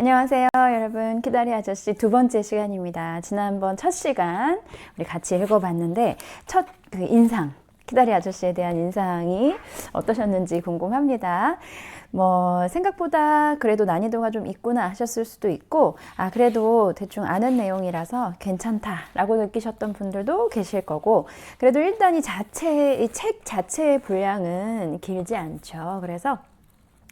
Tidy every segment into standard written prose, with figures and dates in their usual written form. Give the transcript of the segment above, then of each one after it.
안녕하세요, 여러분. 키다리 아저씨 두 번째 시간입니다. 지난번 첫 시간 우리 같이 읽어봤는데 첫 그 인상, 키다리 아저씨에 대한 인상이 어떠셨는지 궁금합니다. 생각보다 그래도 난이도가 좀 있구나 하셨을 수도 있고, 그래도 대충 아는 내용이라서 괜찮다라고 느끼셨던 분들도 계실 거고, 그래도 일단 이 책 자체의 분량은 길지 않죠. 그래서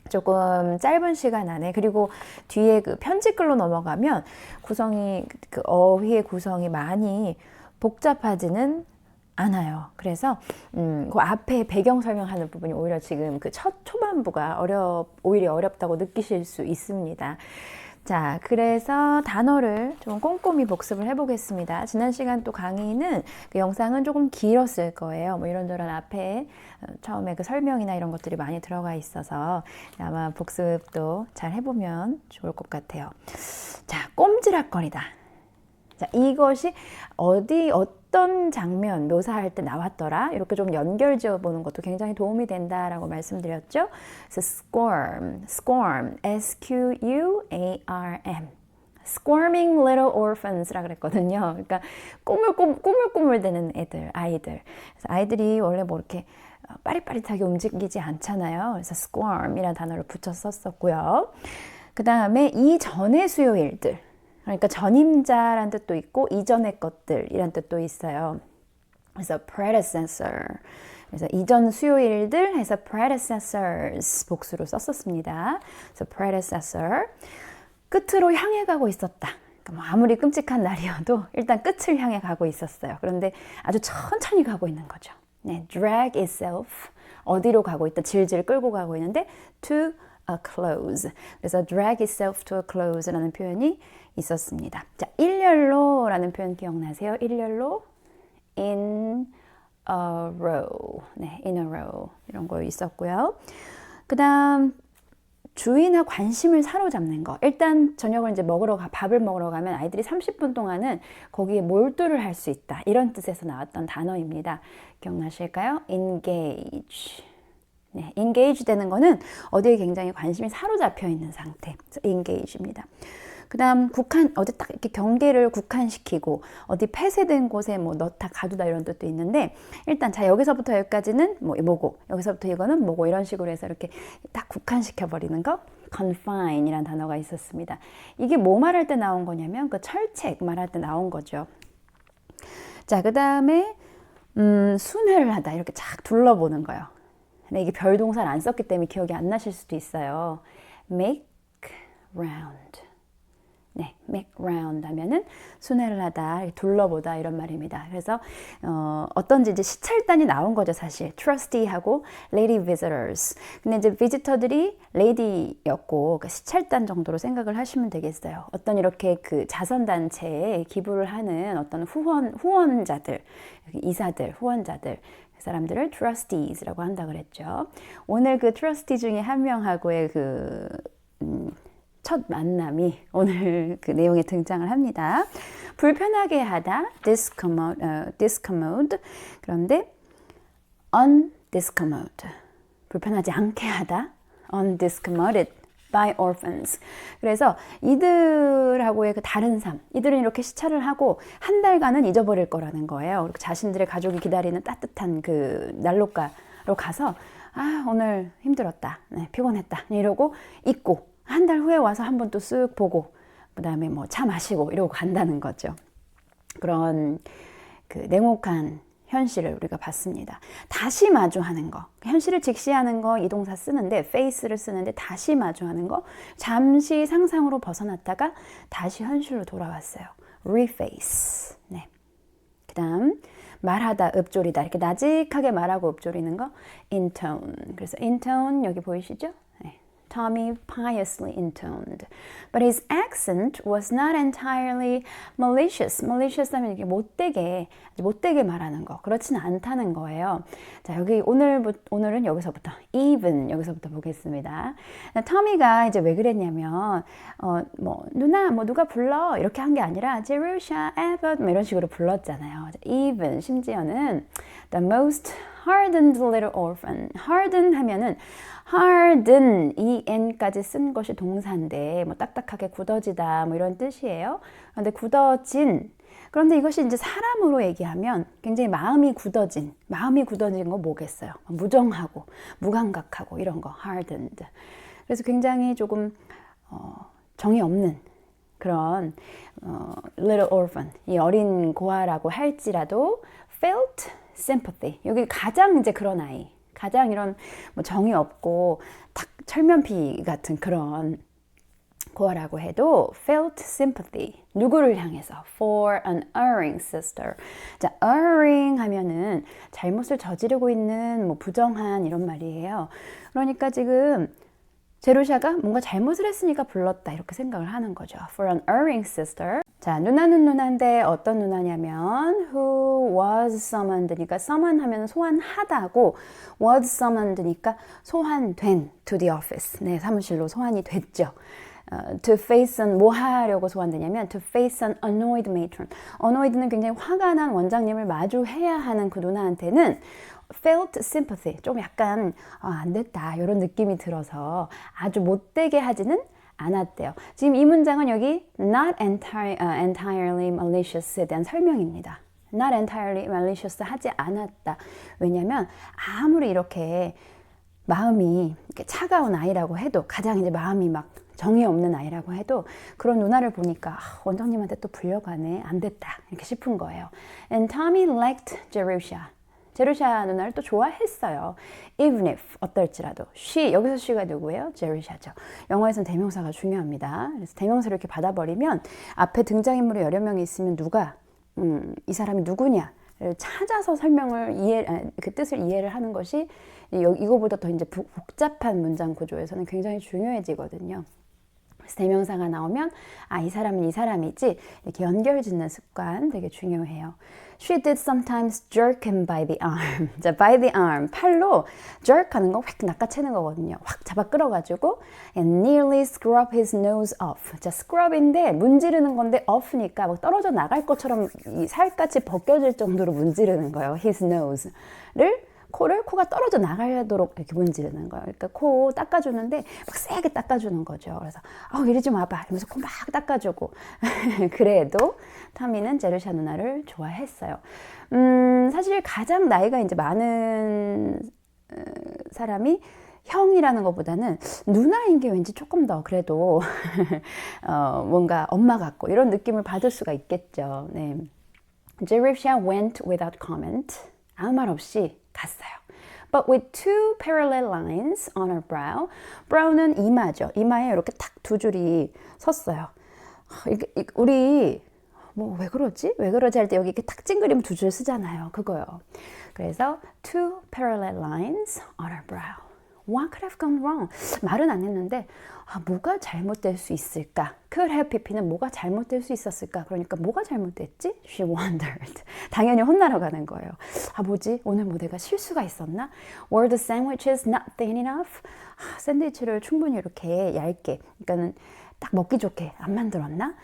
조금 짧은 시간 안에, 그리고 뒤에 그 편집글로 넘어가면 그 어휘의 구성이 많이 복잡하지는 않아요. 그래서 그 앞에 배경 설명하는 부분이 오히려 지금 그 첫 초반부가 오히려 어렵다고 느끼실 수 있습니다. 자, 그래서 단어를 좀 꼼꼼히 복습을 해보겠습니다. 지난 시간 또 강의는 그 영상은 조금 길었을 거예요. 이런저런 앞에 처음에 그 설명이나 이런 것들이 많이 들어가 있어서 아마 복습도 잘 해보면 좋을 것 같아요. 자, 꼼지락거리다. 자, 이것이 어떤 장면 묘사할 때 나왔더라? 이렇게 좀 연결 지어 보는 것도 굉장히 도움이 된다라고 말씀드렸죠. 그래서 squirm, S-Q-U-A-R-M. Squirming little orphans 라 그랬거든요. 그러니까 꾸물꾸물대는 아이들. 그래서 아이들이 원래 이렇게 빠릿빠릿하게 움직이지 않잖아요. 그래서 squirm이라는 단어를 붙여 썼었고요. 그 다음에 이전의 수요일들. 그러니까 전임자란 뜻도 있고 이전의 것들이란 뜻도 있어요. 그래서 predecessor. 그래서 이전 수요일들 해서 predecessors 복수로 썼었습니다. 그래서 predecessor. 끝으로 향해 가고 있었다. 그러니까 아무리 끔찍한 날이어도 일단 끝을 향해 가고 있었어요. 그런데 아주 천천히 가고 있는 거죠. 네, drag itself. 어디로 가고 있다. 질질 끌고 가고 있는데 to a close. 그래서 drag itself to a close라는 표현이 있었습니다. 자, 일렬로라는 표현 기억나세요? 일렬로 in a row. 네, in a row. 이런 거 있었고요. 그다음 주의나 관심을 사로잡는 거. 일단 저녁을 이제 밥을 먹으러 가면 아이들이 30분 동안은 거기에 몰두를 할 수 있다. 이런 뜻에서 나왔던 단어입니다. 기억나실까요? engage. 네, engage 되는 거는 어디에 굉장히 관심이 사로잡혀 있는 상태. 그래서 engage입니다. 그 다음 어디 딱 이렇게 경계를 국한시키고 어디 폐쇄된 곳에 넣다 가두다 이런 뜻도 있는데, 일단 자, 여기서부터 여기까지는 뭐고, 여기서부터 이거는 뭐고, 이런 식으로 해서 이렇게 딱 국한시켜 버리는 거, confine 이란 단어가 있었습니다. 이게 뭐 말할 때 나온 거냐면 그 철책 말할 때 나온 거죠. 자, 그 다음에 순회를 하다, 이렇게 착 둘러보는 거예요. 근데 이게 별동사를 안 썼기 때문에 기억이 안 나실 수도 있어요. make round. 네, make round 하면은 순회를 하다, 둘러보다 이런 말입니다. 그래서 어떤지 이제 시찰단이 나온 거죠, 사실. trustee하고 lady visitors. 근데 이제 비지터들이 lady였고 그 시찰단 정도로 생각을 하시면 되겠어요. 어떤 이렇게 그 자선단체에 기부를 하는 어떤 후원자들, 이사들, 후원자들. 그 사람들을 trustees라고 한다 그랬죠. 오늘 그 trustee 중에 한 명하고의 첫 만남이 오늘 그 내용에 등장을 합니다. 불편하게 하다, discommode. 그런데 undiscommode. 불편하지 않게 하다, undiscommoded by orphans. 그래서 이들하고의 그 다른 삶, 이들은 이렇게 시찰을 하고 한 달간은 잊어버릴 거라는 거예요. 자신들의 가족이 기다리는 따뜻한 그 난로가로 가서 오늘 힘들었다, 네, 피곤했다 이러고 잊고 한 달 후에 와서 한 번 또 쓱 보고 그 다음에 차 마시고 이러고 간다는 거죠. 그런 그 냉혹한 현실을 우리가 봤습니다. 다시 마주하는 거, 현실을 직시하는 거 이 동사 쓰는데 face를 쓰는데 다시 마주하는 거, 잠시 상상으로 벗어났다가 다시 현실로 돌아왔어요. reface. 네. 그다음 말하다, 읊조리다, 이렇게 나직하게 말하고 읊조리는 거 intone. 그래서 intone 여기 보이시죠? Tommy piously intoned. But his accent was not entirely malicious. malicious 하면 이게 못되게 말하는 거. 그렇진 않다는 거예요. 자, 오늘은 여기서부터 여기서부터 보겠습니다. 터미가 이제 왜 그랬냐면, 누나, 누가 불러? 이렇게 한 게 아니라, Jerusha, Abbott, 이런 식으로 불렀잖아요. Even, 심지어는, the most hardened little orphan. harden 하면은 harden 이 n까지 쓴 것이 동사인데 뭐 딱딱하게 굳어지다 뭐 이런 뜻이에요. 그런데 굳어진 그런데 이것이 이제 사람으로 얘기하면 굉장히 마음이 굳어진 거 뭐겠어요? 무정하고 무감각하고 이런 거 hardened. 그래서 굉장히 조금 정이 없는 그런 little orphan 이 어린 고아라고 할지라도 felt sympathy 여기 가장 이제 그런 아이 가장 이런 뭐 정이 없고 탁 철면피 같은 그런 고아라고 해도 felt sympathy 누구를 향해서 for an erring sister 자 erring 하면은 잘못을 저지르고 있는 뭐 부정한 이런 말이에요. 그러니까 지금 제루샤가 뭔가 잘못을 했으니까 불렀다 이렇게 생각을 하는 거죠. For an erring sister. 자, 누나는 누나인데 어떤 누나냐면 who was summoned니까 summon 하면 소환하다고 was summoned니까 소환된 to the office. 네, 사무실로 소환이 됐죠. to face an 뭐 하려고 소환되냐면 to face an annoyed matron. annoyed는 굉장히 화가 난 원장님을 마주해야 하는 그 누나한테는 felt sympathy 좀 약간 안 됐다 이런 느낌이 들어서 아주 못되게 하지는 않았대요. 지금 이 문장은 여기 not entirely malicious에 대한 설명입니다. not entirely malicious 하지 않았다. 왜냐면 아무리 이렇게 마음이 이렇게 차가운 아이라고 해도 가장 이제 마음이 막 정이 없는 아이라고 해도 그런 누나를 보니까 원장님한테 또 불려가네 안 됐다 이렇게 싶은 거예요. And Tommy liked Jerusha. 제루샤 누나를 또 좋아했어요. Even if 어떨지라도 she 여기서 she가 누구예요? 제루샤죠. 영어에서는 대명사가 중요합니다. 그래서 대명사를 이렇게 받아버리면 앞에 등장인물이 여러 명이 있으면 누가 이 사람이 누구냐를 찾아서 그 뜻을 이해를 하는 것이 이거보다 더 이제 복잡한 문장 구조에서는 굉장히 중요해지거든요. 그래서 대명사가 나오면 이 사람은 이 사람이지 이렇게 연결 짓는 습관 되게 중요해요. She did sometimes jerk him by the arm. 자, by the arm. 팔로 jerk 하는 거 확 낚아채는 거거든요. 확 잡아 끌어가지고 and nearly scrub his nose off. 자, scrub인데 문지르는 건데 off니까 막 떨어져 나갈 것처럼 이 살갗이 벗겨질 정도로 문지르는 거예요. his nose를 코가 떨어져 나가도록 이렇게 문지르는 거예요. 그러니까 코 닦아주는데 막 세게 닦아주는 거죠. 그래서 이리 좀 와봐 이러면서 코 막 닦아주고 그래도 타미는 제루샤 누나를 좋아했어요. 사실 가장 나이가 이제 많은 사람이 형이라는 것보다는 누나인 게 왠지 조금 더 그래도 뭔가 엄마 같고 이런 느낌을 받을 수가 있겠죠. 네. Jerusha went without comment. 아무 말 없이 갔어요. But with two parallel lines on her brow. brow는 이마죠. 이마에 이렇게 딱 두 줄이 섰어요. 우리 뭐 왜 그러지? 왜 그러지 할 때 여기 이렇게 탁 찡그리면 두 줄 쓰잖아요. 그거요. 그래서 two parallel lines on her brow. What could have gone wrong? 말은 안 했는데 뭐가 잘못될 수 있을까? Could have pp는 뭐가 잘못될 수 있었을까? 그러니까 뭐가 잘못됐지? She wondered. 당연히 혼나러 가는 거예요. 뭐지? 오늘 뭐 내가 실수가 있었나? Were the sandwiches not thin enough? 샌드위치를 충분히 이렇게 얇게, 그러니까는 딱 먹기 좋게 안 만들었나?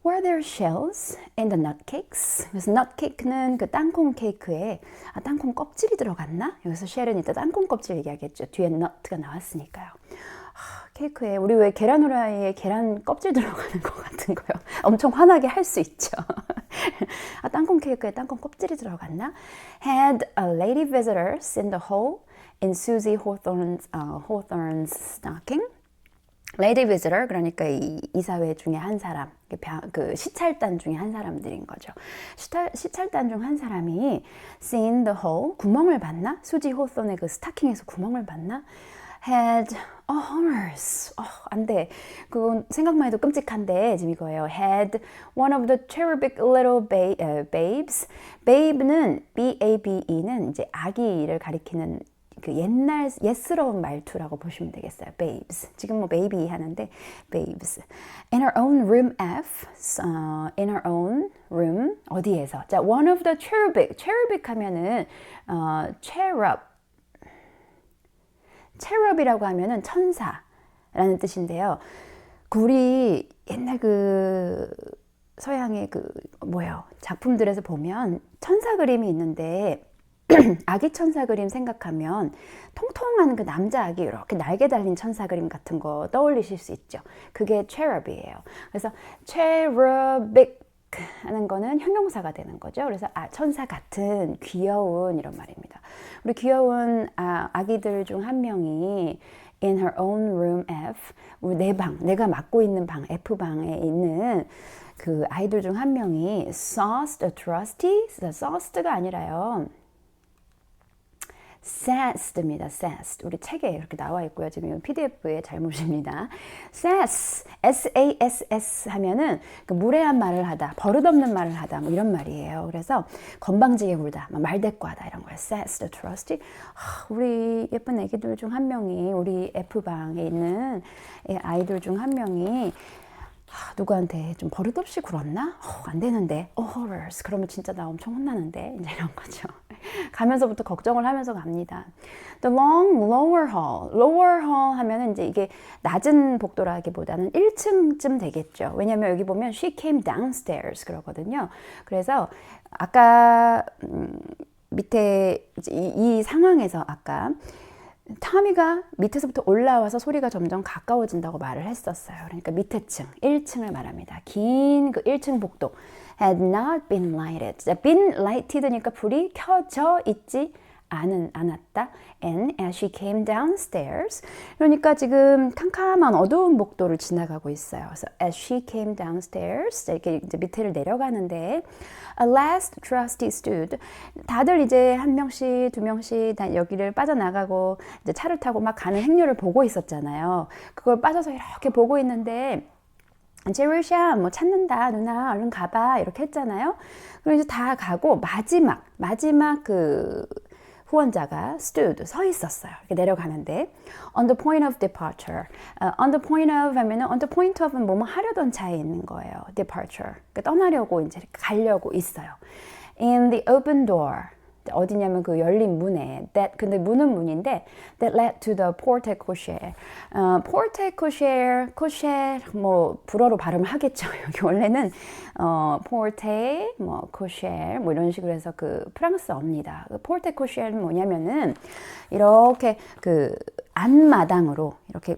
Were there shells in the nut cakes? 그래서 nut cake는 그 땅콩 케이크에 땅콩 껍질이 들어갔나? 여기서 shell은 이따 땅콩 껍질 얘기하겠죠. 뒤에 nut가 나왔으니까요. 케이크에 우리 왜 계란 후라이에 계란 껍질 들어가는 것 같은 거요. 엄청 화나게 할 수 있죠. 땅콩 케이크에 땅콩 껍질이 들어갔나? Had a lady visitor seen the hole in Susie Hawthorne's stocking? 레이디 비지터 그러니까 이 이사회 중에 한 사람, 그 시찰단 중에 한 사람들인 거죠. 시찰단 중 한 사람이 seen the hole 구멍을 봤나? 수지 호손의 그 스타킹에서 구멍을 봤나? had horse 안 돼. 그건 생각만 해도 끔찍한데 지금 이거예요. had one of the cherubic little babes. babe는 B-A-B-E는 이제 아기를 가리키는 그 옛날 옛스러운 말투라고 보시면 되겠어요. babes. 지금 뭐 baby 하는데 babes. In her own room F. In her own room 어디에서? 자, one of the cherubic. cherubic 하면은 cherub이라고 하면은 천사라는 뜻인데요. 우리 옛날 그 서양의 그 작품들에서 보면 천사 그림이 있는데 아기 천사 그림 생각하면 통통한 그 남자 아기 이렇게 날개 달린 천사 그림 같은 거 떠올리실 수 있죠. 그게 cherub이에요. 그래서 cherubic 하는 거는 형용사가 되는 거죠. 그래서 천사 같은 귀여운 이런 말입니다. 우리 귀여운 아기들 중 한 명이 in her own room F, 우리 내 방, 내가 맡고 있는 방 F방에 있는 그 아이들 중 한 명이 sauced a trusty, sauced가 아니라요. sassed입니다. sassed. 우리 책에 이렇게 나와 있고요. 지금 PDF에 잘못입니다. sass, S-A-S-S 하면은 그 무례한 말을 하다, 버릇없는 말을 하다, 뭐 이런 말이에요. 그래서 건방지게 굴다, 말대꾸하다 이런 거예요. sassed, trusty. 우리 예쁜 애기들 중 한 명이 우리 F방에 있는 아이들 중 한 명이 누구한테 좀 버릇없이 굴었나? 안 되는데. horrors. 그러면 진짜 나 엄청 혼나는데. 이제 이런 거죠. 가면서부터 걱정을 하면서 갑니다. The long lower hall. lower hall 하면은 이제 이게 낮은 복도라기보다는 1층쯤 되겠죠. 왜냐면 여기 보면 she came downstairs 그러거든요. 그래서 아까 밑에 이 상황에서 아까 타미가 밑에서부터 올라와서 소리가 점점 가까워진다고 말을 했었어요. 그러니까 밑에 층, 1층을 말합니다. 긴 그 1층 복도 had not been lighted. been lighted니까 불이 켜져 있지 않았다. And as she came downstairs, 그러니까 지금 캄캄한 어두운 복도를 지나가고 있어요. 그래서 as she came downstairs, 이렇게 이제 밑에를 내려가는데 a last trusty stood. 다들 이제 한 명씩 두 명씩 다 여기를 빠져나가고 이제 차를 타고 막 가는 행렬을 보고 있었잖아요. 그걸 빠져서 이렇게 보고 있는데 제루샤 뭐 찾는다 누나 얼른 가봐 이렇게 했잖아요. 그럼 이제 다 가고 마지막 그 후원자가 stood 서 있었어요. 이렇게 내려가는데 on the point of departure. on the point of 하면은 on the point of은 뭐뭐 하려던 차에 있는 거예요. departure. 그러니까 떠나려고 이제 이렇게 가려고 있어요. in the open door. 어디냐면 그 열린 문에 근데 문은 문인데 that led to the porte cochere. porte cochere, cochere 뭐 불어로 발음을 하겠죠. 여기 원래는 porte 뭐 cochere 뭐 이런 식으로 해서 그 프랑스어입니다. 그 porte cochere는 뭐냐면은 이렇게 그 안마당으로 이렇게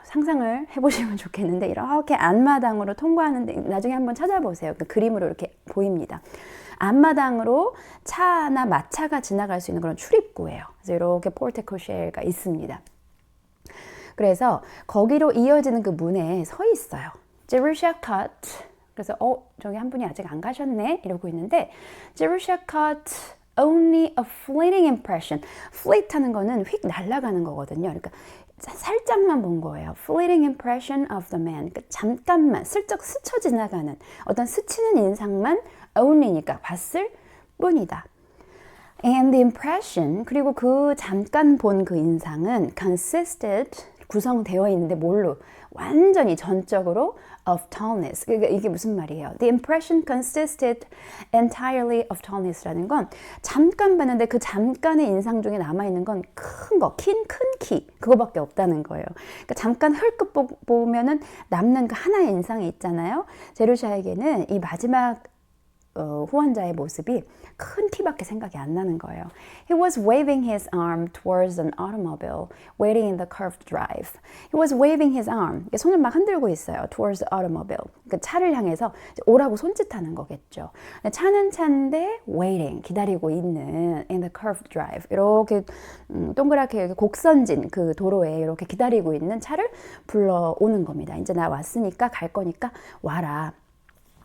상상을 해보시면 좋겠는데 이렇게 안마당으로 통과하는데 나중에 한번 찾아보세요. 그 그림으로 이렇게 보입니다. 앞마당으로 차나 마차가 지나갈 수 있는 그런 출입구예요. 그래서 이렇게 포르테코쉐가 있습니다. 그래서 거기로 이어지는 그 문에 서 있어요. 제루샤 컷. 그래서 저기 한 분이 아직 안 가셨네 이러고 있는데 제루샤 컷 only a fleeting impression. fleet 하는 거는 휙 날아가는 거거든요. 그러니까 살짝만 본 거예요. fleeting impression of the man. 그러니까 잠깐만 슬쩍 스쳐 지나가는 어떤 스치는 인상만 only니까 봤을 뿐이다. And the impression, 그리고 그 잠깐 본 그 인상은 consisted, 구성되어 있는데 뭘로? 완전히 전적으로 of tallness. 그러니까 이게 무슨 말이에요? The impression consisted entirely of tallness라는 건 잠깐 봤는데 그 잠깐의 인상 중에 남아있는 건 큰 거, 큰 키, 그거밖에 없다는 거예요. 그러니까 잠깐 헐끗 보면은 남는 그 하나의 인상이 있잖아요. 제루샤에게는 이 마지막 후원자의 모습이 큰 티밖에 생각이 안 나는 거예요. He was waving his arm towards an automobile waiting in the curved drive. He was waving his arm. 손을 막 흔들고 있어요. Towards the automobile. 그 차를 향해서 오라고 손짓하는 거겠죠. 차는 차인데 waiting, 기다리고 있는 in the curved drive. 이렇게 동그랗게 곡선진 그 도로에 이렇게 기다리고 있는 차를 불러오는 겁니다. 이제 나 왔으니까 갈 거니까 와라.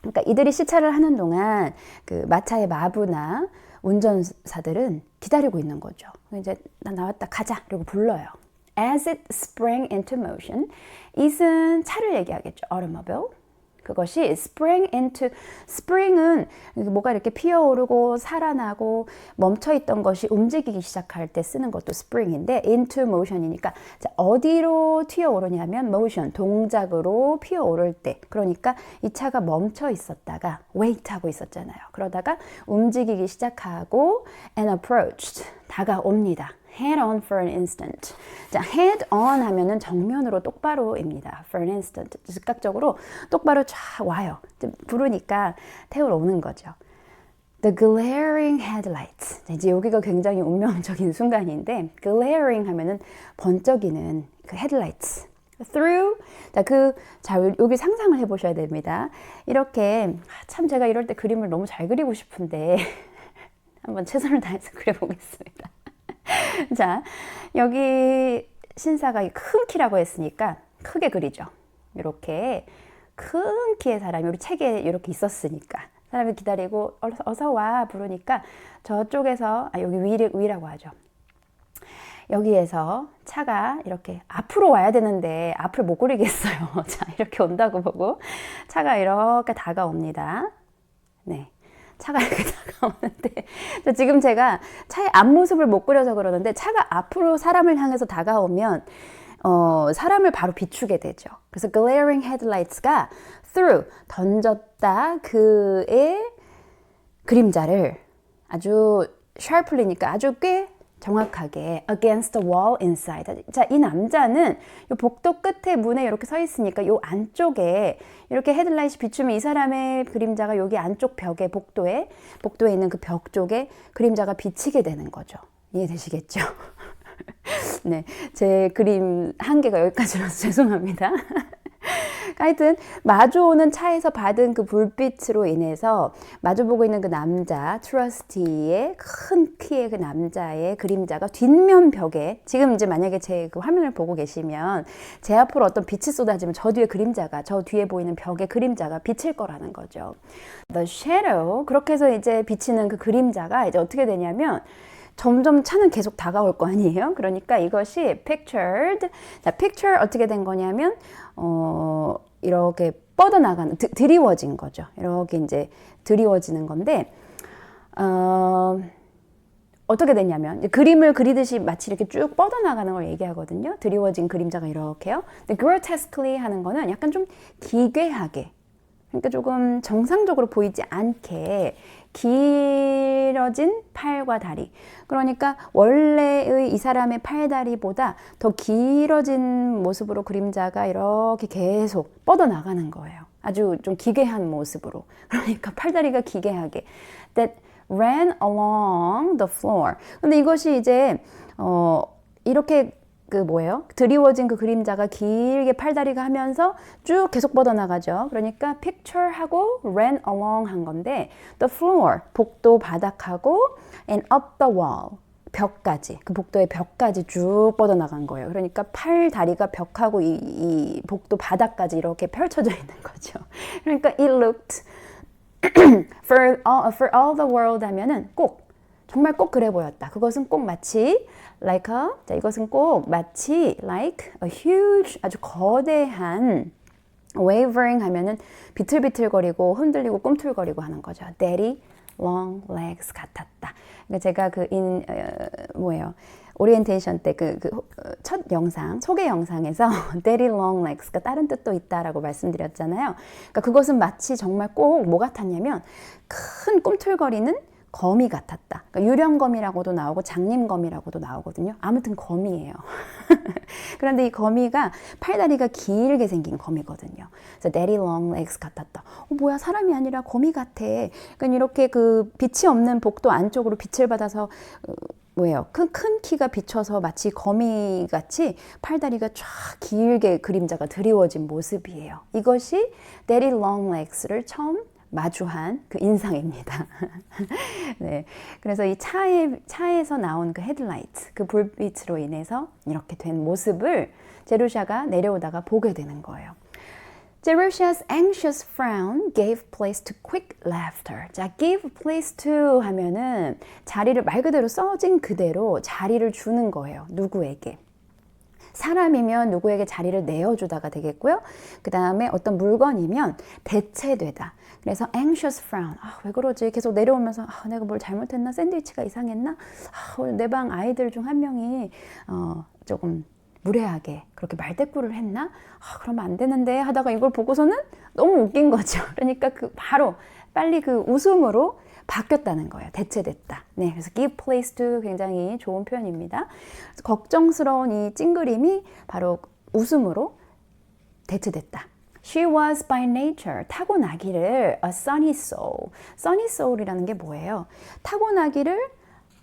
그러니까 이들이 시차를 하는 동안 그 마차의 마부나 운전사들은 기다리고 있는 거죠. 이제 나 나왔다 가자 이러고 불러요. As it sprang into motion, it은 차를 얘기하겠죠. automobile. 그것이 sprang into, spring은 뭐가 이렇게 피어오르고 살아나고 멈춰있던 것이 움직이기 시작할 때 쓰는 것도 spring인데 into motion이니까 자, 어디로 튀어오르냐면 motion, 동작으로 피어오를 때 그러니까 이 차가 멈춰 있었다가 wait 하고 있었잖아요. 그러다가 움직이기 시작하고 and approached, 다가옵니다. head on for an instant. 자, head on 하면은 정면으로 똑바로입니다. for an instant. 즉각적으로 똑바로 쫙 와요. 부르니까 태우러 오는 거죠. The glaring headlights. 이제 여기가 굉장히 운명적인 순간인데, glaring 하면은 번쩍이는 그 headlights. Through. 자, 여기 상상을 해보셔야 됩니다. 이렇게, 참 제가 이럴 때 그림을 너무 잘 그리고 싶은데, 한번 최선을 다해서 그려보겠습니다. 자, 여기 신사가 큰 키라고 했으니까 크게 그리죠. 이렇게 큰 키의 사람이 우리 책에 이렇게 있었으니까. 사람이 기다리고 어서 와 부르니까 저쪽에서 여기 위라고 하죠. 여기에서 차가 이렇게 앞으로 와야 되는데 앞을 못 그리겠어요. 자, 이렇게 온다고 보고 차가 이렇게 다가옵니다. 네. 차가 이렇게 다가오는데 지금 제가 차의 앞모습을 못 그려서 그러는데 차가 앞으로 사람을 향해서 다가오면 사람을 바로 비추게 되죠. 그래서 glaring headlights가 through, 던졌다, 그의 그림자를 아주 sharply니까 아주 꽤 정확하게 against the wall inside. 자, 이 남자는 이 복도 끝에 문에 이렇게 서 있으니까 이 안쪽에 이렇게 헤드라이트이 비추면 이 사람의 그림자가 여기 안쪽 벽에 복도에 있는 그 벽 쪽에 그림자가 비치게 되는 거죠. 이해되시겠죠? 네, 제 그림 한계가 여기까지라서 죄송합니다. 하여튼 마주오는 차에서 받은 그 불빛으로 인해서 마주보고 있는 그 남자, 트러스티의 큰 키의 그 남자의 그림자가 뒷면 벽에, 지금 이제 만약에 제 그 화면을 보고 계시면 제 앞으로 어떤 빛이 쏟아지면 저 뒤에 그림자가, 저 뒤에 보이는 벽에 그림자가 비칠 거라는 거죠. The shadow, 그렇게 해서 이제 비치는 그 그림자가 이제 어떻게 되냐면 점점 차는 계속 다가올 거 아니에요? 그러니까 이것이 pictured. 자, picture 어떻게 된 거냐면, 이렇게 뻗어나가는, 드리워진 거죠. 이렇게 이제 드리워지는 건데, 어떻게 됐냐면, 그림을 그리듯이 마치 이렇게 쭉 뻗어나가는 걸 얘기하거든요. 드리워진 그림자가 이렇게요. 근데 grotesquely 하는 거는 약간 좀 기괴하게, 그러니까 조금 정상적으로 보이지 않게 길어진 팔과 다리. 그러니까 원래의 이 사람의 팔다리보다 더 길어진 모습으로 그림자가 이렇게 계속 뻗어나가는 거예요. 아주 좀 기괴한 모습으로. 그러니까 팔다리가 기괴하게. That ran along the floor. 근데 이것이 이제 이렇게 드리워진 그 그림자가 길게 팔다리가 하면서 쭉 계속 뻗어나가죠. 그러니까 picture하고 ran along 한 건데 the floor, 복도 바닥하고 and up the wall, 벽까지, 그 복도의 벽까지 쭉 뻗어나간 거예요. 그러니까 팔다리가 벽하고 이 복도 바닥까지 이렇게 펼쳐져 있는 거죠. 그러니까 it looked for all the world 하면은 정말 꼭 그래 보였다. 그것은 꼭 마치 like a, 자, 이것은 꼭 마치 like a huge, 아주 거대한 wavering 하면은 비틀비틀거리고 흔들리고 꿈틀거리고 하는 거죠. daddy long legs 같았다. 그러니까 제가 오리엔테이션 때 첫 영상, 소개 영상에서 daddy long legs가 다른 뜻도 있다라고 말씀드렸잖아요. 그러니까 그것은 마치 정말 꼭 뭐 같았냐면 큰 꿈틀거리는 거미 같았다. 그러니까 유령거미라고도 나오고 장님거미라고도 나오거든요. 아무튼 거미예요. 그런데 이 거미가 팔다리가 길게 생긴 거미거든요. 그래서 daddy long legs 같았다. 뭐야, 사람이 아니라 거미 같아. 그러니까 이렇게 그 빛이 없는 복도 안쪽으로 빛을 받아서 큰 키가 비춰서 마치 거미같이 팔다리가 쫙 길게 그림자가 드리워진 모습이에요. 이것이 daddy long legs를 처음 마주한 그 인상입니다. 네, 그래서 이 차에서 나온 그 헤드라이트, 그 불빛으로 인해서 이렇게 된 모습을 제루샤가 내려오다가 보게 되는 거예요. Jerusha's anxious frown gave place to quick laughter. 자, give place to 하면은 자리를 말 그대로 써진 그대로 자리를 주는 거예요. 누구에게? 사람이면 누구에게 자리를 내어주다가 되겠고요. 그 다음에 어떤 물건이면 대체되다. 그래서 anxious frown. 왜 그러지? 계속 내려오면서 내가 뭘 잘못했나? 샌드위치가 이상했나? 내 방 아이들 중 한 명이 조금 무례하게 그렇게 말대꾸를 했나? 그러면 안 되는데 하다가 이걸 보고서는 너무 웃긴 거죠. 그러니까 바로 빨리 그 웃음으로 바뀌었다는 거예요. 대체됐다. 네, 그래서 give place to 굉장히 좋은 표현입니다. 걱정스러운 이 찡그림이 바로 웃음으로 대체됐다. She was by nature, 타고나기를 a sunny soul. sunny soul이라는 게 뭐예요? 타고나기를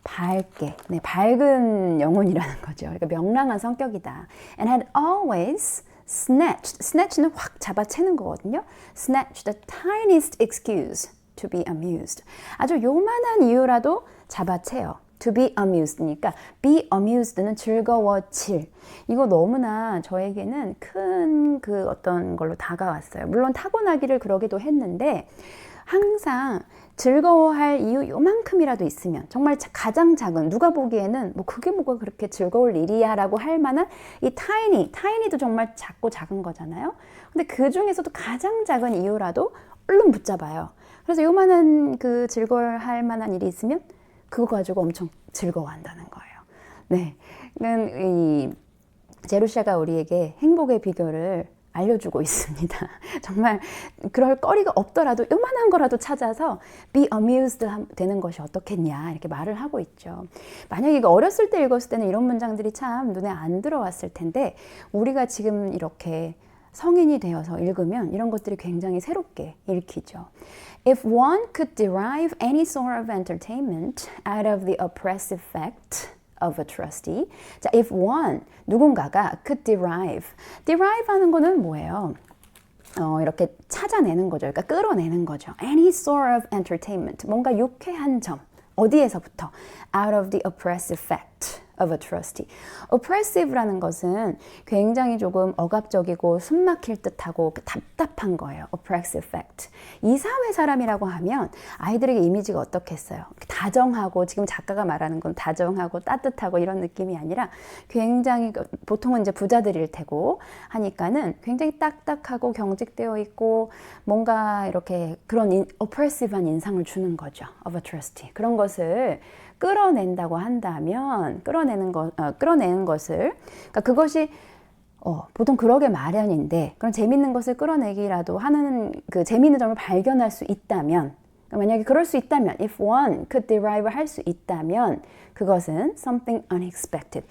밝게, 네, 밝은 영혼이라는 거죠. 그러니까 명랑한 성격이다. And had always snatched, snatch는 확 잡아채는 거거든요. snatched the tiniest excuse to be amused. 아주 요만한 이유라도 잡아채요. to be amused니까 be amused는 즐거워질. 이거 너무나 저에게는 큰 그 어떤 걸로 다가왔어요. 물론 타고나기를 그러기도 했는데 항상 즐거워할 이유 요만큼이라도 있으면 정말 가장 작은 누가 보기에는 뭐 그게 뭐가 그렇게 즐거울 일이야 라고 할 만한 이 tiny도 정말 작고 작은 거잖아요. 근데 그 중에서도 가장 작은 이유라도 얼른 붙잡아요. 그래서 요만한 그 즐거워할 만한 일이 있으면 그거 가지고 엄청 즐거워한다는 거예요. 네, 이 제루샤가 우리에게 행복의 비결을 알려주고 있습니다. 정말 그럴 거리가 없더라도 요만한 거라도 찾아서 be amused 되는 것이 어떻겠냐 이렇게 말을 하고 있죠. 만약에 이거 어렸을 때 읽었을 때는 이런 문장들이 참 눈에 안 들어왔을 텐데 우리가 지금 이렇게 성인이 되어서 읽으면 이런 것들이 굉장히 새롭게 읽히죠. If one could derive any sort of entertainment out of the oppressive fact of a trustee. 자, if one, 누군가가 could derive 하는 거는 뭐예요? 이렇게 찾아내는 거죠. 그러니까 끌어내는 거죠. Any sort of entertainment. 뭔가 유쾌한 점. 어디에서부터? Out of the oppressive fact of a trustee. oppressive라는 것은 굉장히 조금 억압적이고 숨막힐 듯하고 답답한 거예요. oppressive fact. 이사회 사람이라고 하면 아이들에게 이미지가 어떻겠어요? 다정하고 지금 작가가 말하는 건 다정하고 따뜻하고 이런 느낌이 아니라 굉장히 보통은 이제 부자들일 테고 하니까는 굉장히 딱딱하고 경직되어 있고 뭔가 이렇게 그런 oppressive한 인상을 주는 거죠. of a trustee. 그런 것을 끌어낸다고 한다면 끌어내는 것을 그러니까 그것이 보통 그러게 마련인데 그런 재밌는 것을 끌어내기라도 하는 그 재밌는 점을 발견할 수 있다면 그러니까 만약에 그럴 수 있다면 if one could derive 할 수 있다면 그것은 something unexpected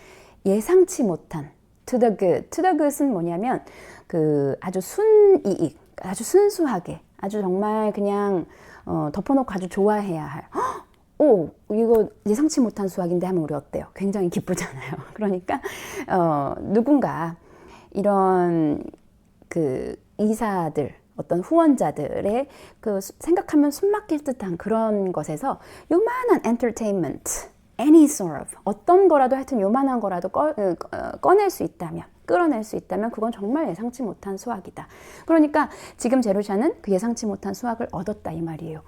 예상치 못한 to the good은 뭐냐면 그 아주 순이익 아주 순수하게 아주 정말 그냥 덮어놓고 아주 좋아해야 할 오, 이거 예상치 못한 수학인데 하면 우리 어때요? 굉장히 기쁘잖아요. 그러니까 누군가 이런 그 이사들 어떤 후원자들의 그 생각하면 숨막힐 듯한 그런 것에서 요만한 entertainment, any sort of 어떤 거라도 하여튼 요만한 거라도 꺼낼 수 있다면 끌어낼 수 있다면 그건 정말 예상치 못한 수학이다. 그러니까 지금 제루샤는 그 예상치 못한 수학을 얻었다 이 말이에요.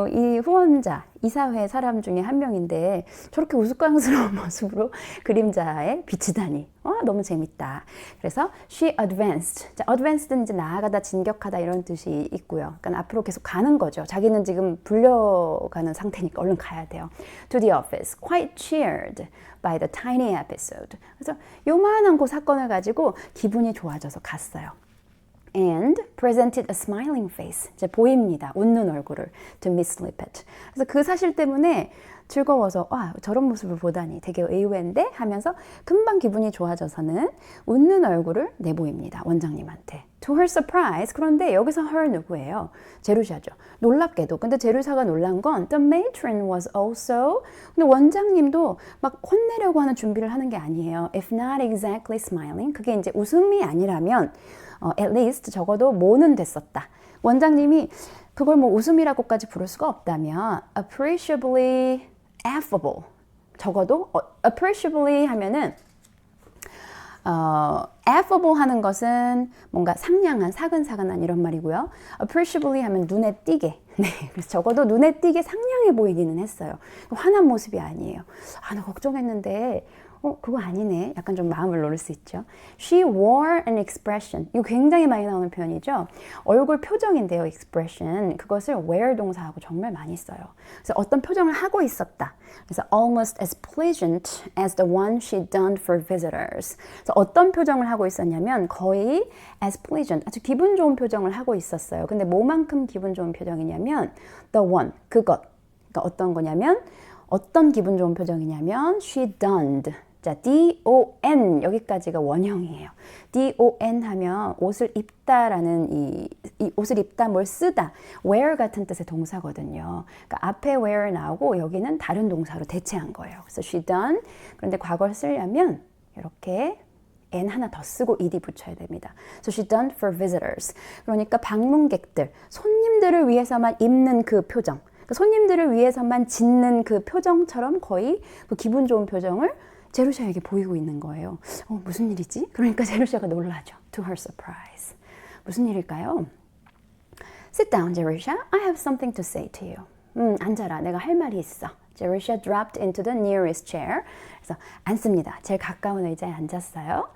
이 후원자, 이사회 사람 중에 한 명인데 저렇게 우스꽝스러운 모습으로 그림자에 비치다니 너무 재밌다. 그래서 she advanced. 자, advanced는 이제 나아가다, 진격하다 이런 뜻이 있고요. 그러니까 앞으로 계속 가는 거죠. 자기는 지금 불려가는 상태니까 얼른 가야 돼요. To the office, quite cheered by the tiny episode. 그래서 요만한 그 사건을 가지고 기분이 좋아져서 갔어요. And presented a smiling face. 이제 보입니다. 웃는 얼굴을 to Miss Lippett. 그래서 그 사실 때문에 즐거워서 저런 모습을 보다니 되게 의외인데 하면서 금방 기분이 좋아져서는 웃는 얼굴을 내보입니다. 원장님한테. To her surprise. 그런데 여기서 her 누구예요? 제루샤죠. 놀랍게도. 근데 제루샤가 놀란 건 the matron was also. 근데 원장님도 막 혼내려고 하는 준비를 하는 게 아니에요. If not exactly smiling. 그게 이제 웃음이 아니라면 at least 적어도 뭐는 됐었다. 원장님이 그걸 뭐 웃음이라고까지 부를 수가 없다면 appreciably affable. 적어도 appreciably 하면은 affable 하는 것은 뭔가 상냥한, 사근사근한 이런 말이고요. appreciably 하면 눈에 띄게. 네, 그래서 적어도 눈에 띄게 상냥해 보이기는 했어요. 화난 모습이 아니에요. 나 걱정했는데 그거 아니네. 약간 좀 마음을 놓을 수 있죠. She wore an expression. 이거 굉장히 많이 나오는 표현이죠. 얼굴 표정인데요, expression. 그것을 wear 동사하고 정말 많이 써요. 그래서 어떤 표정을 하고 있었다. 그래서 almost as pleasant as the one she donned for visitors. 그래서 어떤 표정을 하고 있었냐면 거의 as pleasant, 아주 기분 좋은 표정을 하고 있었어요. 근데 뭐만큼 기분 좋은 표정이냐면 the one, 그것. 그러니까 어떤 거냐면 어떤 기분 좋은 표정이냐면 she donned. 자, D-O-N 여기까지가 원형이에요. D-O-N 하면 옷을 입다라는 이 옷을 입다, 뭘 쓰다, wear 같은 뜻의 동사거든요. 그러니까 앞에 wear 나오고 여기는 다른 동사로 대체한 거예요. 그래서 she done. 그런데 과거를 쓰려면 이렇게 N 하나 더 쓰고 ed 붙여야 됩니다. So she done for visitors. 그러니까 방문객들, 손님들을 위해서만 입는 그 표정, 손님들을 위해서만 짓는 그 표정처럼 거의 그 기분 좋은 표정을 제루샤에게 보이고 있는 거예요. 무슨 일이지? 그러니까 제루샤가 놀라죠. To her surprise. 무슨 일일까요? Sit down, Jerusha. I have something to say to you. 앉아라. 내가 할 말이 있어. Jerusha dropped into the nearest chair. 그래서 앉습니다. 제일 가까운 의자에 앉았어요.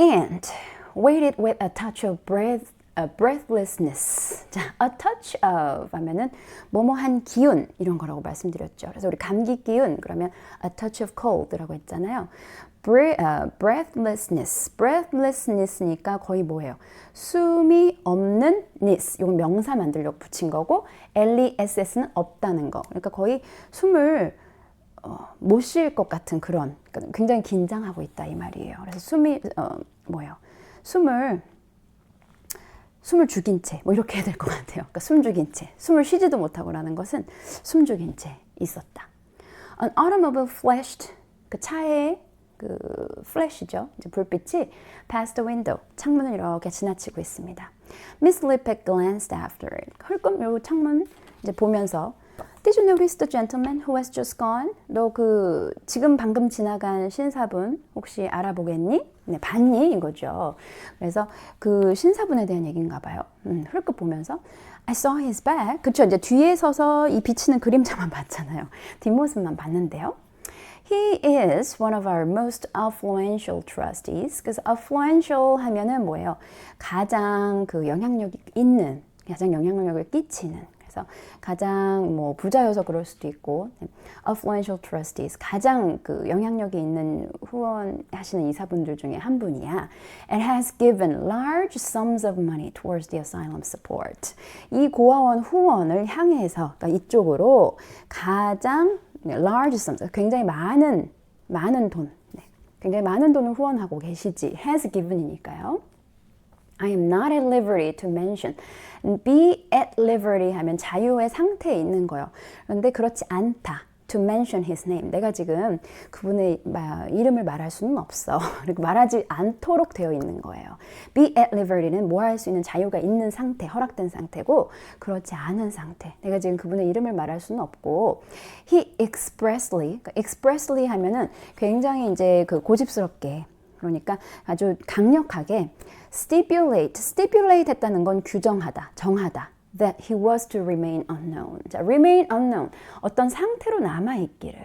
And waited with a touch of breathlessness. 자, a touch of 하면은 뭐뭐한 기운 이런 거라고 말씀드렸죠. 그래서 우리 감기 기운 그러면 a touch of cold라고 했잖아요. breathlessness니까 거의 뭐예요? 숨이 없는 ness. 이건 명사 만들려고 붙인 거고 less는 없다는 거. 그러니까 거의 숨을 못 쉴 것 같은 그런, 그러니까 굉장히 긴장하고 있다 이 말이에요. 그래서 숨을 죽인 채, 뭐 이렇게 해야 될 것 같아요. 그러니까 숨 죽인 채, 숨을 쉬지도 못하고라는 것은 숨 죽인 채 있었다. An automobile flashed, 그 차의 그 flash죠, 이제 불빛이 past the window, 창문을 이렇게 지나치고 있습니다. Miss Lippett glanced after it. 흘끔 요 창문 이제 보면서 Did you notice the gentleman who has just gone? 너 그 지금 방금 지나간 신사분 혹시 알아보겠니? 네, 봤니? 이거죠. 그래서 그 신사분에 대한 얘기인가 봐요. 흘끗 보면서 I saw his back. 그쵸, 이제 뒤에 서서 이 비치는 그림자만 봤잖아요. 뒷모습만 봤는데요. He is one of our most affluential trustees. 그래서 affluential 하면은 뭐예요? 가장 그 영향력이 있는, 가장 영향력을 끼치는. 그래서 가장 뭐 부자여서 그럴 수도 있고, affluential trustees, 가장 그 영향력이 있는 후원하시는 이사분들 중에 한 분이야. And has given large sums of money towards the asylum support. 이 고아원 후원을 향해서, 그러니까 이쪽으로 가장 large sums, 굉장히 많은 돈, 굉장히 많은 돈을 후원하고 계시지. has given이니까요. I am not at liberty to mention. Be at liberty 하면 자유의 상태에 있는 거예요. 그런데 그렇지 않다. To mention his name. 내가 지금 그분의 이름을 말할 수는 없어. 그리고 말하지 않도록 되어 있는 거예요. Be at liberty는 뭐 할 수 있는 자유가 있는 상태, 허락된 상태고 그렇지 않은 상태. 내가 지금 그분의 이름을 말할 수는 없고 He expressly, 그러니까 expressly 하면은 굉장히 이제 그 고집스럽게 그러니까 아주 강력하게 stipulate 했다는 건 규정하다, 정하다. That he was to remain unknown. 자, remain unknown. 어떤 상태로 남아있기를,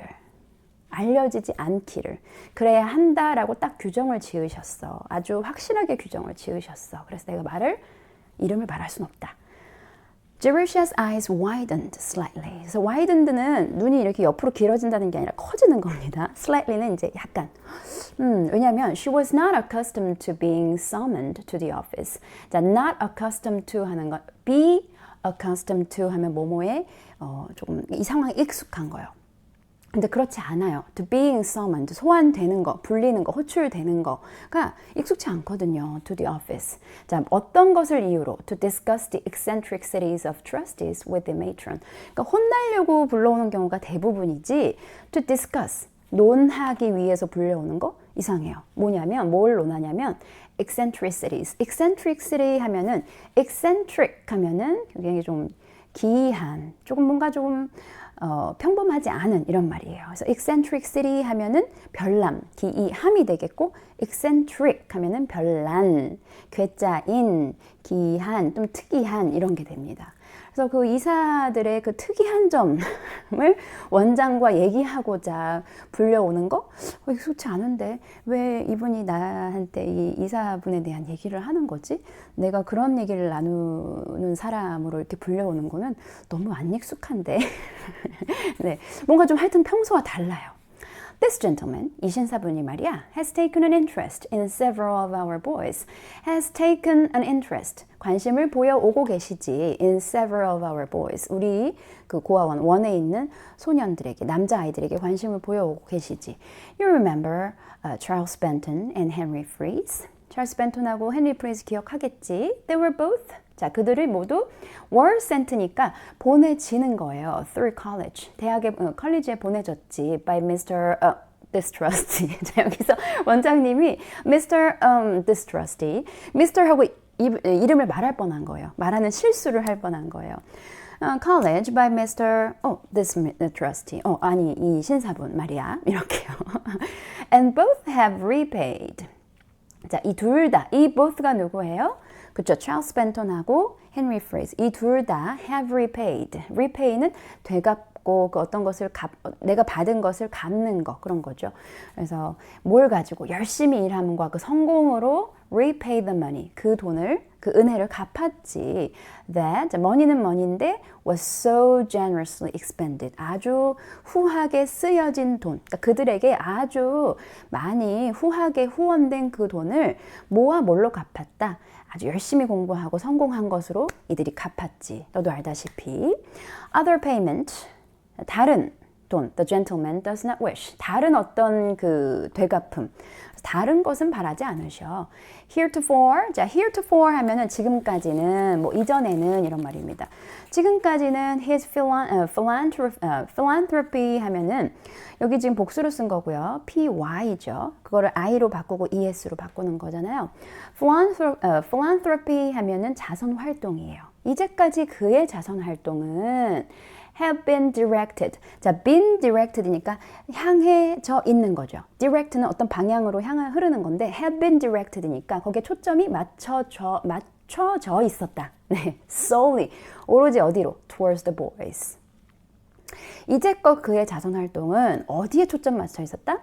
알려지지 않기를. 그래야 한다라고 딱 규정을 지으셨어. 아주 확실하게 규정을 지으셨어. 그래서 내가 이름을 말할 순 없다. Jerusha's eyes widened slightly. 그래서 widened는 눈이 이렇게 옆으로 길어진다는 게 아니라 커지는 겁니다. Slightly는 이제 약간. 왜냐하면 she was not accustomed to being summoned to the office. 자, not accustomed to 하는 건 be accustomed to 하면 뭐뭐에 조금 이 상황에 익숙한 거예요. 근데 그렇지 않아요. To being summoned, 소환되는 거, 불리는 거, 호출되는 거가 익숙치 않거든요. To the office. 자, 어떤 것을 이유로 to discuss the eccentricities of trustees with the matron. 그러니까 혼나려고 불러오는 경우가 대부분이지 to discuss, 논하기 위해서 불려오는 거 이상해요. 뭐냐면 뭘 논하냐면 eccentricities. eccentricity 하면은 eccentric 하면은 굉장히 좀 기이한, 조금 뭔가 좀 평범하지 않은 이런 말이에요. 그래서 eccentricity 하면은 별남, 기이함이 되겠고 eccentric 하면은 별난, 괴짜인, 기이한, 좀 특이한 이런 게 됩니다. 그래서 그 이사들의 그 특이한 점을 원장과 얘기하고자 불려오는 거 익숙치 않은데 왜 이분이 나한테 이 이사분에 대한 얘기를 하는 거지? 내가 그런 얘기를 나누는 사람으로 이렇게 불려오는 거는 너무 안 익숙한데 네, 뭔가 좀 하여튼 평소와 달라요. This gentleman, 이 신사분이 말이야, has taken an interest in several of our boys. has taken an interest, 관심을 보여오고 계시지 in several of our boys. 우리 그 고아원, 원에 있는 소년들에게, 남자아이들에게 관심을 보여오고 계시지. You remember Charles Benton and Henry Fries? 찰스 벤톤하고 헨리 프리즈 기억하겠지? They were both. 자, 그들을 모두 were sent니까 보내지는 거예요. Through college. 대학에, 컬리지에 보내졌지. By Mr. Distrusty. 자, 여기서 원장님이 Mr. Distrusty. Mr하고 이름을 말할 뻔한 거예요. 말하는 실수를 할 뻔한 거예요. College by Mr. Distrusty. 아니, 이 신사분 말이야. 이렇게요. And both have repaid. 자, 이 둘 다, 이 both가 누구예요? 그쵸, 찰스 벤톤하고 헨리 프리즈. 이 둘 다 have repaid. repay는 되갚고 그 어떤 것을 내가 받은 것을 갚는 거 그런 거죠. 그래서 뭘 가지고 열심히 일함과 그 성공으로 repay the money. 그 돈을 그 은혜를 갚았지. That money는 money인데 was so generously expended. 아주 후하게 쓰여진 돈. 그러니까 그들에게 아주 많이 후하게 후원된 그 돈을 뭐와 뭘로 갚았다. 아주 열심히 공부하고 성공한 것으로 이들이 갚았지. 너도 알다시피. Other payment. 다른 돈. The gentleman does not wish. 다른 어떤 그 되갚음. 다른 것은 바라지 않으셔. Heretofore. 자, heretofore 하면은 지금까지는, 뭐 이전에는 이런 말입니다. 지금까지는 his philanthropy 하면은 여기 지금 복수로 쓴 거고요. py죠. 그거를 i로 바꾸고 es로 바꾸는 거잖아요. philanthropy 하면은 자선 활동이에요. 이제까지 그의 자선 활동은 have been directed. 자, been directed니까 향해져 있는 거죠. direct는 어떤 방향으로 향해 흐르는 건데 have been directed니까 거기에 초점이 맞춰져 있었다. 네, solely 오로지 어디로? Towards the boys. 이제껏 그의 자선 활동은 어디에 초점 맞춰 있었다?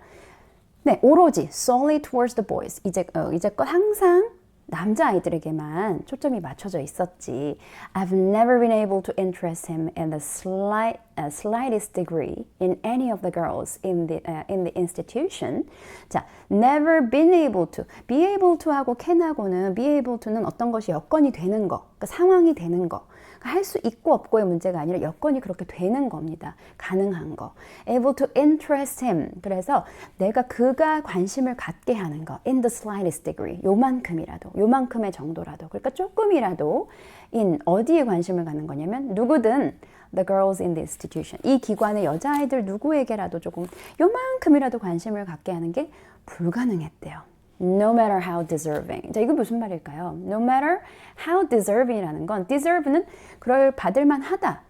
네, 오로지 solely towards the boys. 이제껏 항상 남자아이들에게만 초점이 맞춰져 있었지. I've never been able to interest him in the slightest degree in any of the girls in the institution. 자, never been able to. be able to 하고 can하고는 be able to는 어떤 것이 여건이 되는 거, 그러니까 상황이 되는 거. 할 수 있고 없고의 문제가 아니라 여건이 그렇게 되는 겁니다. 가능한 거. able to interest him. 그래서 내가 그가 관심을 갖게 하는 거. in the slightest degree. 요만큼이라도. 요만큼의 정도라도. 그러니까 조금이라도 in 어디에 관심을 갖는 거냐면 누구든 the girls in the institution. 이 기관의 여자아이들 누구에게라도 조금 요만큼이라도 관심을 갖게 하는 게 불가능했대요. No matter how deserving. 자, 이거 무슨 말일까요? No matter how deserving이라는 건 deserve는 그럴 받을만 하다.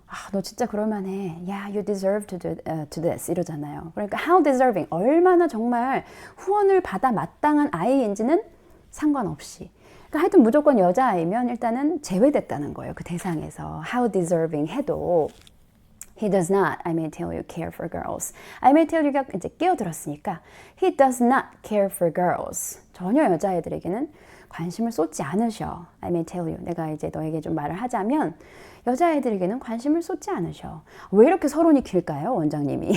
아, 너 진짜 그럴만해. Yeah, you deserve to this 이러잖아요. 그러니까 how deserving, 얼마나 정말 후원을 받아 마땅한 아이인지는 상관없이. 그러니까 하여튼 무조건 여자아이면 일단은 제외됐다는 거예요. 그 대상에서. How deserving 해도 He does not, I may tell you, care for girls. I may tell you가 이제 끼어들었으니까 He does not care for girls. 전혀 여자애들에게는 관심을 쏟지 않으셔. I may tell you. 내가 이제 너에게 좀 말을 하자면 여자애들에게는 관심을 쏟지 않으셔. 왜 이렇게 서론이 길까요, 원장님이?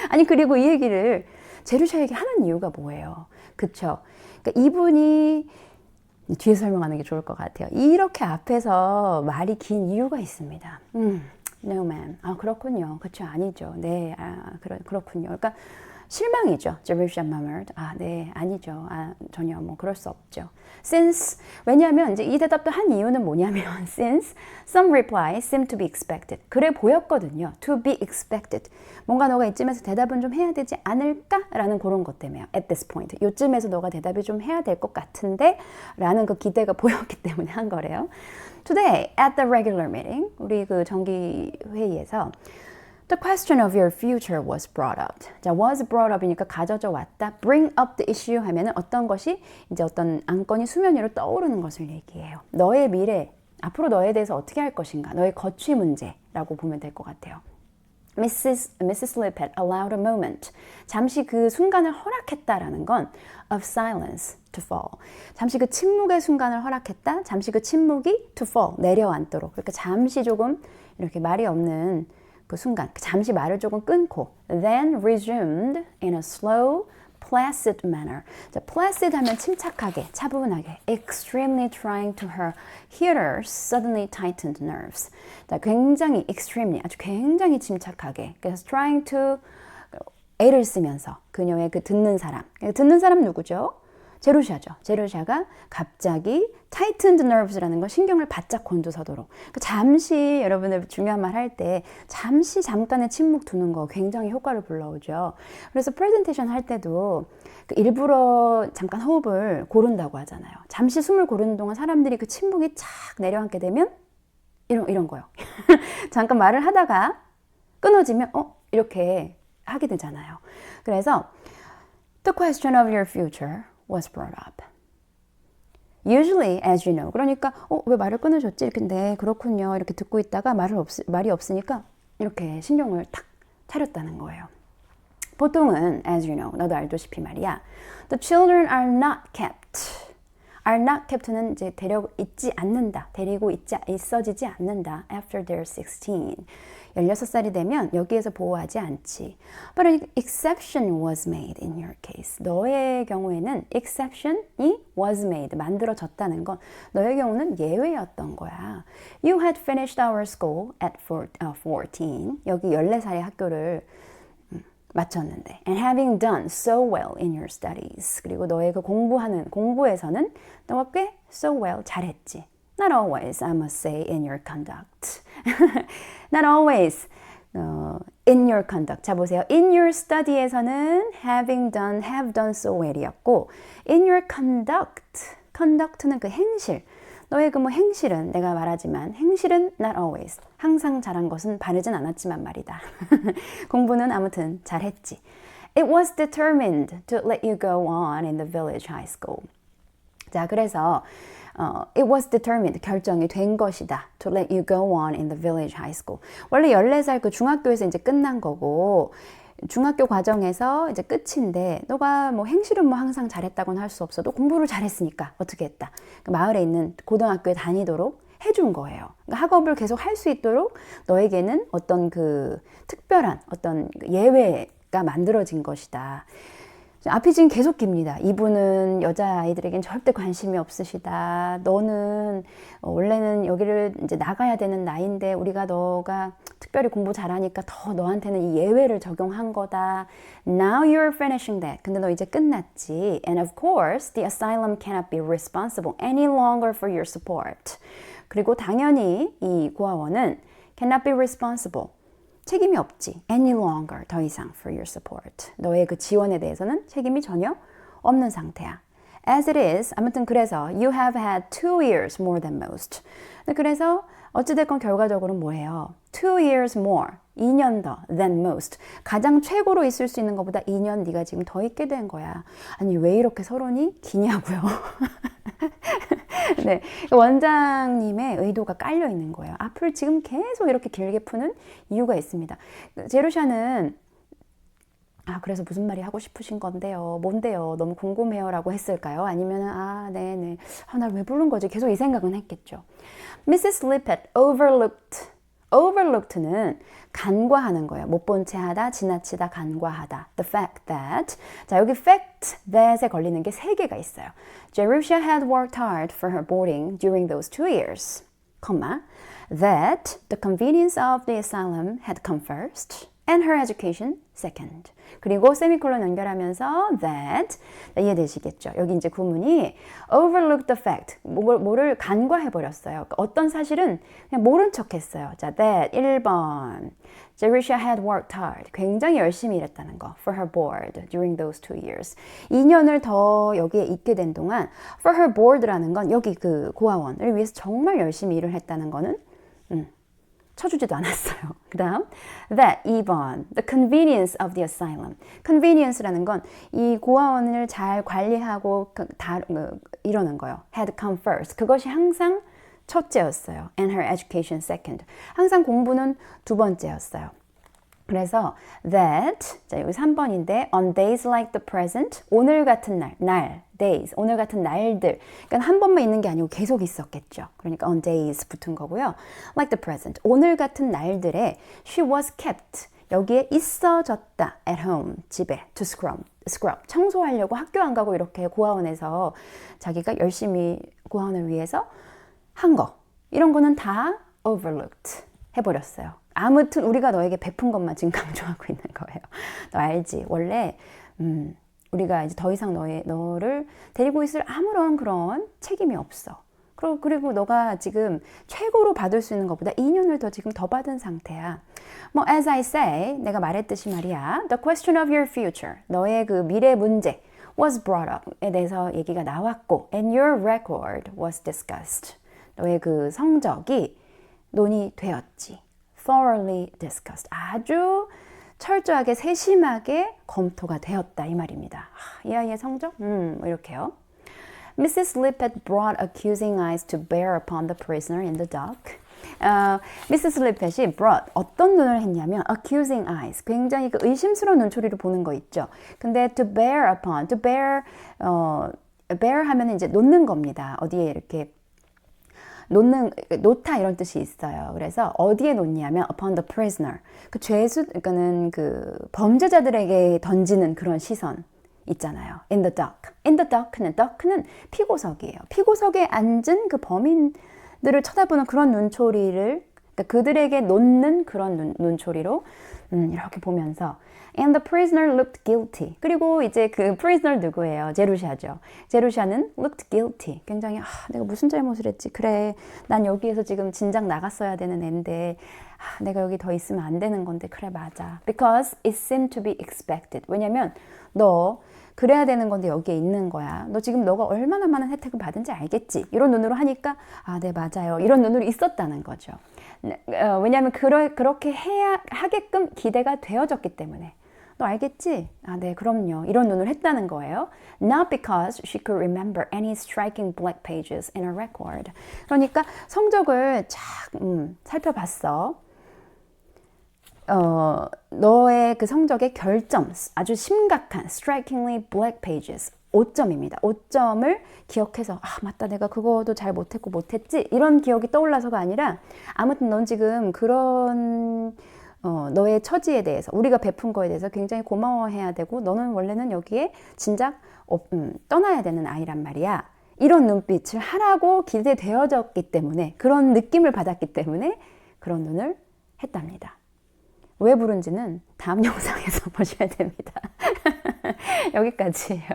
아니, 그리고 이 얘기를 제루샤에게 하는 이유가 뭐예요? 그쵸? 그러니까 이분이 뒤에 설명하는 게 좋을 것 같아요. 이렇게 앞에서 말이 긴 이유가 있습니다. No ma'am. 아, 그렇군요. 그렇죠. 아니죠. 네, 그렇군요. 그러니까 실망이죠. Jerusalem murmured. 아, 네, 아니죠. 아, 전혀 뭐 그럴 수 없죠. Since, 왜냐하면 이제 이 대답도 한 이유는 뭐냐면 since some replies seem to be expected. 그래 보였거든요. To be expected. 뭔가 너가 이쯤에서 대답은 좀 해야 되지 않을까라는 그런 것 때문에요. At this point. 요쯤에서 너가 대답이 좀 해야 될 것 같은데 라는 그 기대가 보였기 때문에 한 거래요. Today, at the regular meeting, 우리 그 정기 회의에서 The question of your future was brought up. 자, was brought up이니까 가져져 왔다. Bring up the issue 하면은 어떤 것이 이제 어떤 안건이 수면 위로 떠오르는 것을 얘기해요. 너의 미래, 앞으로 너에 대해서 어떻게 할 것인가, 너의 거취 문제라고 보면 될 것 같아요. Mrs. Lippett allowed a moment. 잠시 그 순간을 허락했다라는 건 of silence to fall. 잠시 그 침묵의 순간을 허락했다. 잠시 그 침묵이 to fall, 내려앉도록. 그러니까 잠시 조금 이렇게 말이 없는 그 순간 잠시 말을 조금 끊고 then resumed in a slow placid manner. 자, placid 하면 침착하게, 차분하게. extremely trying to her hearers suddenly tightened nerves. 자, 굉장히 extremely, 아주 굉장히 침착하게. 그래서 trying to 애를 쓰면서 그녀의 그 듣는 사람 누구죠? 제루샤죠. 제루샤가 갑자기 tightened nerves라는 건 신경을 바짝 곤두서도록. 잠시 여러분들 중요한 말 할 때 잠깐의 침묵 두는 거 굉장히 효과를 불러오죠. 그래서 프레젠테이션 할 때도 일부러 잠깐 호흡을 고른다고 하잖아요. 잠시 숨을 고르는 동안 사람들이 그 침묵이 착 내려앉게 되면 이런 거요. 잠깐 말을 하다가 끊어지면 이렇게 하게 되잖아요. 그래서 the question of your future was brought up. Usually, as you know. 그러니까 왜 말을 끊으셨지? 이렇게 네, 그렇군요. 이렇게 듣고 있다가 말이 없으니까 이렇게 신경을 탁 차렸다는 거예요. 보통은 as you know, 너도 알다시피 말이야. The children are not kept. are not kept는 이제 데리고 있어지지 않는다. After they're 16. 16살이 되면 여기에서 보호하지 않지. But an exception was made in your case. 너의 경우에는 exception이 was made, 만들어졌다는 건 너의 경우는 예외였던 거야. You had finished our school at 14. 여기 14살의 학교를 마쳤는데 and having done so well in your studies. 그리고 너의 그 공부에서는 너가 꽤 so well 잘했지. Not always, I must say, in your conduct. Not always in your conduct. 자, 보세요. In your study에서는 have done so well이었고 in your conduct는 그 행실. 너의 그 행실은 내가 말하지만 행실은 not always. 항상 잘한 것은 바르진 않았지만 말이다. 공부는 아무튼 잘했지. It was determined to let you go on in the village high school. 자, 그래서 it was determined, 결정이 된 것이다. To let you go on in the village high school. 원래 14살 그 중학교에서 이제 끝난 거고 중학교 과정에서 이제 끝인데 너가 행실은 항상 잘했다고는 할 수 없어도 공부를 잘했으니까 어떻게 했다. 그 마을에 있는 고등학교에 다니도록 해준 거예요. 그러니까 학업을 계속 할 수 있도록 너에게는 어떤 그 특별한 어떤 예외가 만들어진 것이다. 앞이 지금 계속 깁니다. 이분은 여자아이들에겐 절대 관심이 없으시다. 너는 원래는 여기를 이제 나가야 되는 나이인데 너가 특별히 공부 잘하니까 더 너한테는 이 예외를 적용한 거다. Now you're finishing that. 근데 너 이제 끝났지. And of course, the asylum cannot be responsible any longer for your support. 그리고 당연히 이 고아원은 cannot be responsible. 책임이 없지. Any longer. 더 이상 for your support. 너의 그 지원에 대해서는 책임이 전혀 없는 상태야. As it is. 아무튼 그래서 you have had 2 years more than most. 그래서 어찌됐건 결과적으로는 뭐예요? 2 years more. 2년 더 than most. 가장 최고로 있을 수 있는 것보다 2년 네가 지금 더 있게 된 거야. 아니 왜 이렇게 서론이 기냐고요. 네, 원장님의 의도가 깔려 있는 거예요. 앞을 지금 계속 이렇게 길게 푸는 이유가 있습니다. 제루샤는 그래서 무슨 말이 하고 싶으신 건데요? 뭔데요? 너무 궁금해요 라고 했을까요? 아니면 네네. 날 왜 부른 거지? 계속 이 생각은 했겠죠. Mrs. Lippett overlooked는 간과하는 거예요. 못 본 채 하다, 지나치다, 간과하다. The fact that. 자, 여기 fact that에 걸리는 게 3개가 있어요. Jerusha had worked hard for her boarding during those 2 years, that the convenience of the asylum had come first, and her education second. 그리고 세미콜론 연결하면서 that 이해되시겠죠? 여기 이제 구문이 overlooked the fact, 뭐를 간과해버렸어요. 어떤 사실은 그냥 모른 척했어요. 자, that 1번 Jerusha had worked hard. 굉장히 열심히 일했다는 거. For her board during those 2 years. 2년을 더 여기에 있게 된 동안 for her board라는 건 여기 그 고아원을 위해서 정말 열심히 일을 했다는 거는 쳐주지도 않았어요. 그 다음 that 2번 the convenience of the asylum. convenience라는 건 이 고아원을 잘 관리하고 이러는 거예요. had come first. 그것이 항상 첫째였어요. And her education second. 항상 공부는 2번째였어요. 그래서 that 자 여기 3번인데 on days like the present 오늘 같은 날 days, 오늘 같은 날들. 그러니까 한 번만 있는 게 아니고 계속 있었겠죠. 그러니까 on days 붙은 거고요. Like the present, 오늘 같은 날들에 she was kept, 여기에 있어졌다 at home, 집에 to scrub, 청소하려고 학교 안 가고 이렇게 고아원에서 자기가 열심히 고아원을 위해서 한 거, 이런 거는 다 overlooked 해버렸어요. 아무튼 우리가 너에게 베푼 것만 지금 강조하고 있는 거예요. 너 알지? 원래 우리가 이제 더 이상 너를 데리고 있을 아무런 그런 책임이 없어. 그리고 너가 지금 최고로 받을 수 있는 것보다 2년을 더 지금 더 받은 상태야. 뭐 as I say, 내가 말했듯이 말이야. The question of your future, 너의 그 미래 문제 was brought up에 대해서 얘기가 나왔고, and your record was discussed. 너의 그 성적이 논의되었지. Thoroughly discussed. 아주 철저하게 세심하게 검토가 되었다 이 말입니다. 이 아이의 성적? 이렇게요. Mrs. Lippett brought accusing eyes to bear upon the prisoner in the dock. Mrs. Lippett이 brought 어떤 눈을 했냐면 accusing eyes, 굉장히 그 의심스러운 눈초리를 보는 거 있죠. 근데 to bear upon, to bear, bear 하면 이제 놓는 겁니다. 어디에 이렇게 놓다 이런 뜻이 있어요. 그래서 어디에 놓냐면 upon the prisoner, 그 그러니까는 그 범죄자들에게 던지는 그런 시선 있잖아요. In the dock. In the dock는 피고석이에요. 피고석에 앉은 그 범인들을 쳐다보는 그런 눈초리를, 그러니까 그들에게 놓는 그런 눈초리로 이렇게 보면서 And the prisoner looked guilty. 그리고 이제 그 prisoner 누구예요? 제루샤죠. 제루샤는 looked guilty. 굉장히 내가 무슨 잘못을 했지? 그래, 난 여기에서 지금 진작 나갔어야 되는 앤데 내가 여기 더 있으면 안 되는 건데 그래 맞아. Because it seemed to be expected. 왜냐면 너 그래야 되는 건데 여기에 있는 거야. 너 지금 너가 얼마나 많은 혜택을 받은지 알겠지? 이런 눈으로 하니까 네 맞아요. 이런 눈으로 있었다는 거죠. 왜냐하면 그렇게 하게끔 기대가 되어졌기 때문에. 너 알겠지? 네, 그럼요. 이런 눈을 했다는 거예요. Not because she could remember any striking black pages in her record. 그러니까 성적을 쫙 살펴봤어. 너의 그 성적의 결점, 아주 심각한 strikingly black pages, 5점입니다. 5점을 기억해서 맞다, 내가 그거도 잘 못했지, 이런 기억이 떠올라서가 아니라 아무튼 넌 지금 그런 너의 처지에 대해서, 우리가 베푼 거에 대해서 굉장히 고마워해야 되고, 너는 원래는 여기에 진작 떠나야 되는 아이란 말이야. 이런 눈빛을 하라고 기대되어졌기 때문에, 그런 느낌을 받았기 때문에 그런 눈을 했답니다. 왜 부른지는 다음 영상에서 보셔야 됩니다. 여기까지예요.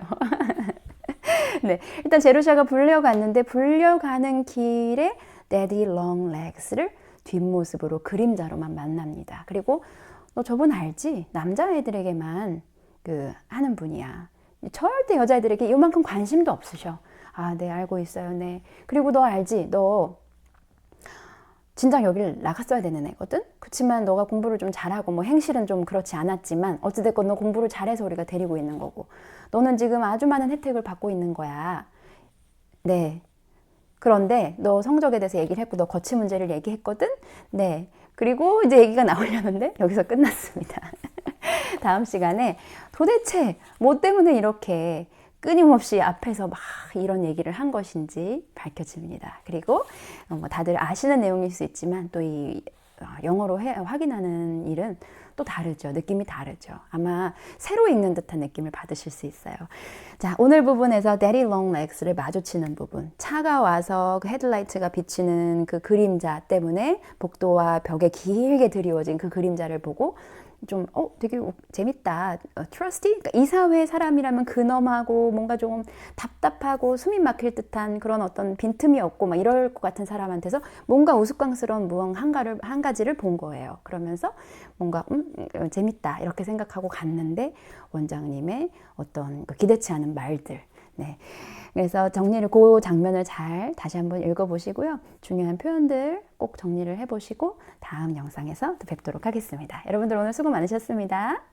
네, 일단 제루샤가 불려갔는데, 불려가는 길에 Daddy Long Legs를 뒷모습으로 그림자로만 만납니다. 그리고 너 저분 알지? 남자애들에게만 하는 분이야. 절대 여자애들에게 이만큼 관심도 없으셔. 네, 알고 있어요. 네. 그리고 너 알지? 너 진작 여기를 나갔어야 되는 애거든? 그렇지만 너가 공부를 좀 잘하고 뭐 행실은 좀 그렇지 않았지만 어찌됐건 너 공부를 잘해서 우리가 데리고 있는 거고, 너는 지금 아주 많은 혜택을 받고 있는 거야. 네. 그런데 너 성적에 대해서 얘기를 했고 너 거치 문제를 얘기했거든? 네. 그리고 이제 얘기가 나오려는데 여기서 끝났습니다. 다음 시간에 도대체 뭐 때문에 이렇게 끊임없이 앞에서 막 이런 얘기를 한 것인지 밝혀집니다. 그리고 다들 아시는 내용일 수 있지만 또 이 영어로 확인하는 일은 또 다르죠. 느낌이 다르죠. 아마 새로 읽는 듯한 느낌을 받으실 수 있어요. 자, 오늘 부분에서 Daddy Long Legs를 마주치는 부분, 차가 와서 그 헤드라이트가 비치는 그 그림자 때문에 복도와 벽에 길게 드리워진 그 그림자를 보고 좀 되게 재밌다, 트러스티? 그러니까 이 사회 사람이라면 근엄하고 뭔가 좀 답답하고 숨이 막힐 듯한 그런 어떤 빈틈이 없고 막 이럴 것 같은 사람한테서 뭔가 우스꽝스러운 무언 한 가지를 본 거예요. 그러면서 뭔가 재밌다 이렇게 생각하고 갔는데 원장님의 어떤 기대치 않은 말들, 네. 그래서 그 장면을 잘 다시 한번 읽어보시고요. 중요한 표현들 꼭 정리를 해보시고 다음 영상에서 또 뵙도록 하겠습니다. 여러분들 오늘 수고 많으셨습니다.